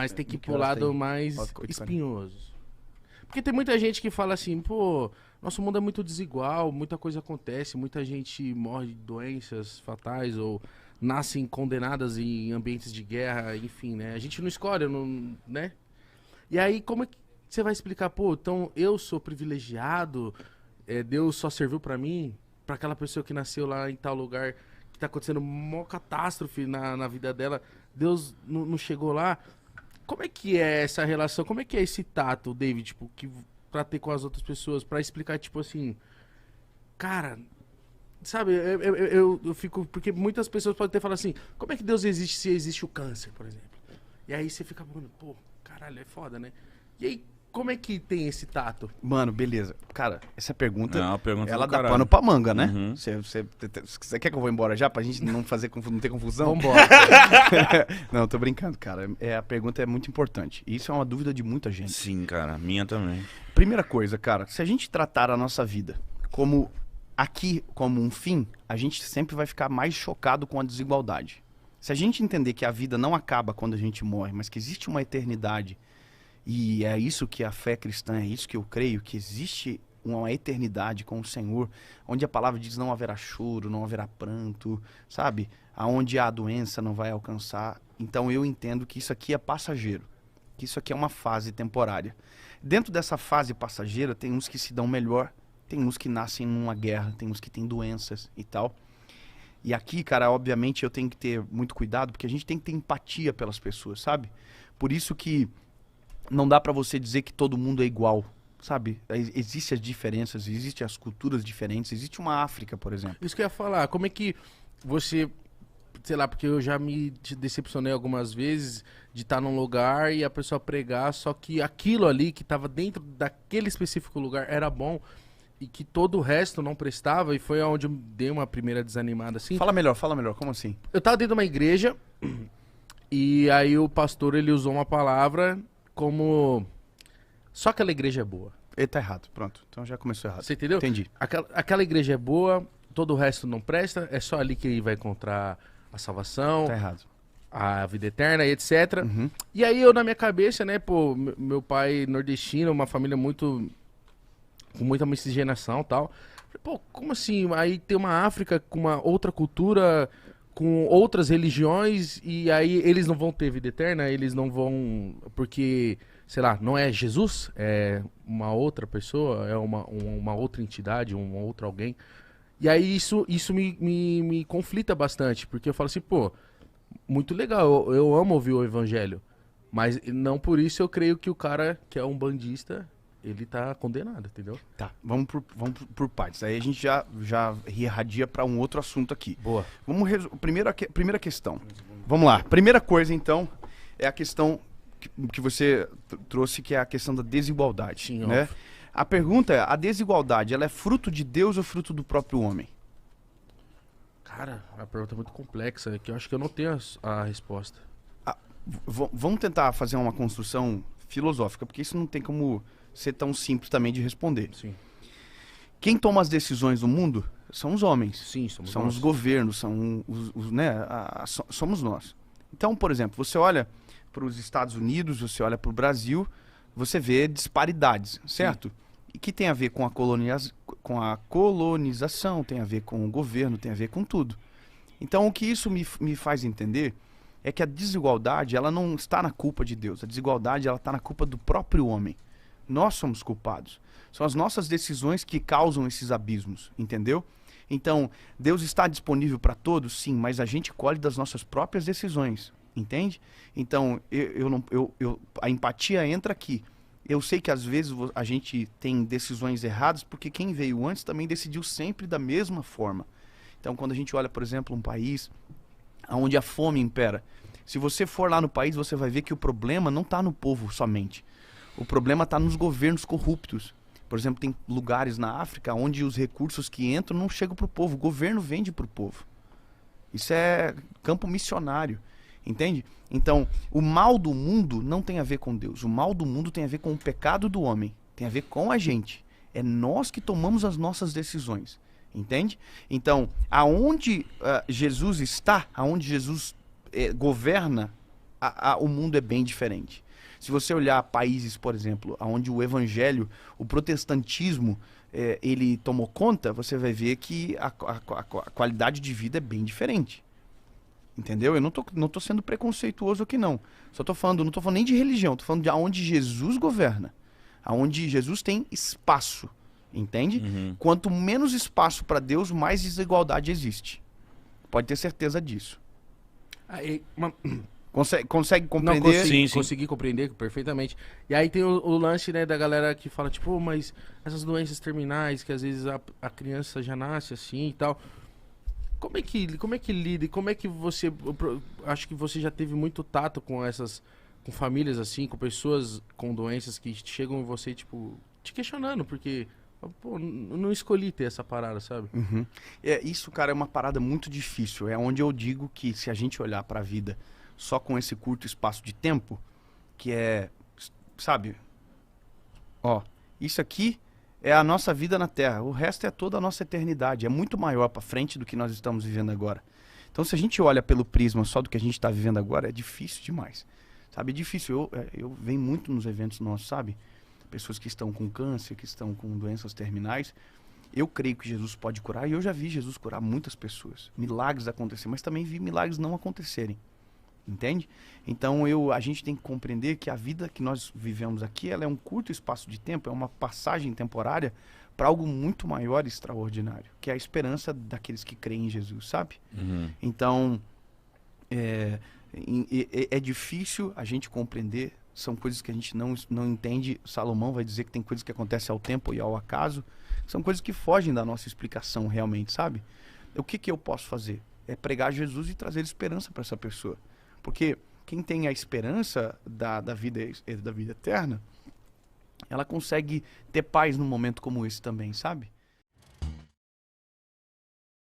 Mas tem que ir Que pro horas lado tem? mais 8:40. espinhoso. Porque tem muita gente que fala assim, pô, nosso mundo é muito desigual, muita coisa acontece, muita gente morre de doenças fatais ou nascem condenadas em ambientes de guerra, enfim, né? A gente não escolhe, não, né? E aí, como é que você vai explicar, pô, então eu sou privilegiado, Deus só serviu pra mim, pra aquela pessoa que nasceu lá em tal lugar, que tá acontecendo uma catástrofe na vida dela, Deus não chegou lá. Como é que é essa relação? Como é que é esse tato, David, tipo, que pra ter com as outras pessoas, pra explicar, tipo assim, cara, sabe, eu fico, porque muitas pessoas podem ter falado assim, como é que Deus existe se existe o câncer, por exemplo? E aí você fica, mano, pô, caralho, é foda, né? E aí, como é que tem esse tato? Mano, beleza. Cara, essa pergunta, É uma pergunta ela do dá caralho. pano pra manga, né? Uhum. Você quer que eu vou embora já pra gente não fazer não ter confusão? Vambora. Não, tô brincando, cara. A pergunta é muito importante. Isso é uma dúvida de muita gente. Sim, cara, minha também. Primeira coisa, cara, se a gente tratar a nossa vida como como um fim, a gente sempre vai ficar mais chocado com a desigualdade. Se a gente entender que a vida não acaba quando a gente morre, mas que existe uma eternidade, e é isso que a fé cristã, é isso que eu creio, que existe uma eternidade com o Senhor, onde a palavra diz não haverá choro, não haverá pranto, sabe? Aonde a doença não vai alcançar. Então eu entendo que isso aqui é passageiro, que isso aqui é uma fase temporária. Dentro dessa fase passageira, tem uns que se dão melhor, tem uns que nascem numa guerra, tem uns que têm doenças e tal. E aqui, cara, obviamente eu tenho que ter muito cuidado, porque a gente tem que ter empatia pelas pessoas, sabe? Por isso que não dá pra você dizer que todo mundo é igual, sabe? Existem as diferenças, existem as culturas diferentes, existe uma África, por exemplo. Isso que eu ia falar, como é que você, sei lá, porque eu já me decepcionei algumas vezes de estar num lugar e a pessoa pregar, só que aquilo ali que tava dentro daquele específico lugar era bom e que todo o resto não prestava, e foi onde eu dei uma primeira desanimada assim. Fala melhor, como assim? Eu tava dentro de uma igreja e aí o pastor ele usou uma palavra como só aquela igreja é boa. Ele tá errado, pronto. Então já começou errado. Você entendeu? Entendi. Aquela igreja é boa, todo o resto não presta, é só ali que ele vai encontrar a salvação, Tá errado. a vida eterna e etc. Uhum. E aí eu na minha cabeça, né, pô, meu pai nordestino, uma família muito com muita miscigenação e tal. Falei, pô, como assim? Aí tem uma África com uma outra cultura, com outras religiões, e aí eles não vão ter vida eterna, eles não vão, porque, sei lá, não é Jesus, é uma outra pessoa, é uma outra entidade, um outro alguém. E aí isso me conflita bastante, porque eu falo assim, pô, muito legal, eu amo ouvir o evangelho, mas não por isso eu creio que o cara que é um bandista, ele tá condenado, entendeu? Tá, vamos por partes. Aí a gente já irradia pra um outro assunto aqui. Boa. Vamos primeira questão. Vamos lá. Primeira coisa, então, é a questão que você trouxe, que é a questão da desigualdade. Sim, né? óbvio. A pergunta é, a desigualdade, ela é fruto de Deus ou fruto do próprio homem? Cara, a pergunta é muito complexa, que eu acho que eu não tenho a resposta. Vamos tentar fazer uma construção filosófica, porque isso não tem como ser tão simples também de responder. Sim. Quem toma as decisões no mundo são os homens. Sim, somos São nós. os governos, são somos nós. Então, por exemplo, você olha para os Estados Unidos, você olha para o Brasil, você vê disparidades, certo? E que tem a ver com a colonização, tem a ver com o governo, tem a ver com tudo. Então, o que isso me faz entender é que a desigualdade, ela não está na culpa de Deus. A desigualdade, ela está na culpa do próprio homem. Nós somos culpados. São as nossas decisões que causam esses abismos, entendeu? Então, Deus está disponível para todos, sim, mas a gente colhe das nossas próprias decisões, entende? Então, a empatia entra aqui. Eu sei que às vezes a gente tem decisões erradas porque quem veio antes também decidiu sempre da mesma forma. Então, quando a gente olha, por exemplo, um país onde a fome impera, se você for lá no país, você vai ver que o problema não está no povo somente. O problema está nos governos corruptos. Por exemplo, tem lugares na África onde os recursos que entram não chegam para o povo. O governo vende para o povo. Isso é campo missionário. Entende? Então, o mal do mundo não tem a ver com Deus. O mal do mundo tem a ver com o pecado do homem. Tem a ver com a gente. É nós que tomamos as nossas decisões. Entende? Então, aonde Jesus está, aonde Jesus governa, o mundo é bem diferente. Se você olhar países, por exemplo, onde o evangelho, o protestantismo, ele tomou conta, você vai ver que a qualidade de vida é bem diferente. Entendeu? Eu não tô sendo preconceituoso aqui, não. Não tô falando nem de religião, tô falando de aonde Jesus governa. Aonde Jesus tem espaço. Entende? Uhum. Quanto menos espaço para Deus, mais desigualdade existe. Pode ter certeza disso. Aí, Consegue não, compreender? Sim, sim. consegui compreender perfeitamente. E aí tem o lance, né, da galera que fala, tipo, mas essas doenças terminais, que às vezes a criança já nasce assim e tal. Como é que lida? E como é que você... acho que você já teve muito tato com com famílias assim, com pessoas com doenças que chegam em você, tipo, te questionando, porque, pô, não escolhi ter essa parada, sabe? Uhum. Isso, cara, é uma parada muito difícil. É onde eu digo que se a gente olhar para a vida só com esse curto espaço de tempo, que sabe? Ó, isso aqui é a nossa vida na Terra. O resto é toda a nossa eternidade. É muito maior para frente do que nós estamos vivendo agora. Então, se a gente olha pelo prisma só do que a gente está vivendo agora, é difícil demais. Sabe? É difícil. Eu venho muito nos eventos nossos, sabe? Pessoas que estão com câncer, que estão com doenças terminais. Eu creio que Jesus pode curar, e eu já vi Jesus curar muitas pessoas. Milagres acontecerem, mas também vi milagres não acontecerem. Entende? Então a gente tem que compreender que a vida que nós vivemos aqui, ela é um curto espaço de tempo, é uma passagem temporária para algo muito maior e extraordinário, que é a esperança daqueles que creem em Jesus, sabe? Uhum. Então, é difícil a gente compreender, são coisas que a gente não entende. Salomão vai dizer que tem coisas que acontecem ao tempo e ao acaso, são coisas que fogem da nossa explicação realmente, sabe? O que eu posso fazer? É pregar Jesus e trazer esperança para essa pessoa. Porque quem tem a esperança da vida eterna, ela consegue ter paz num momento como esse também, sabe?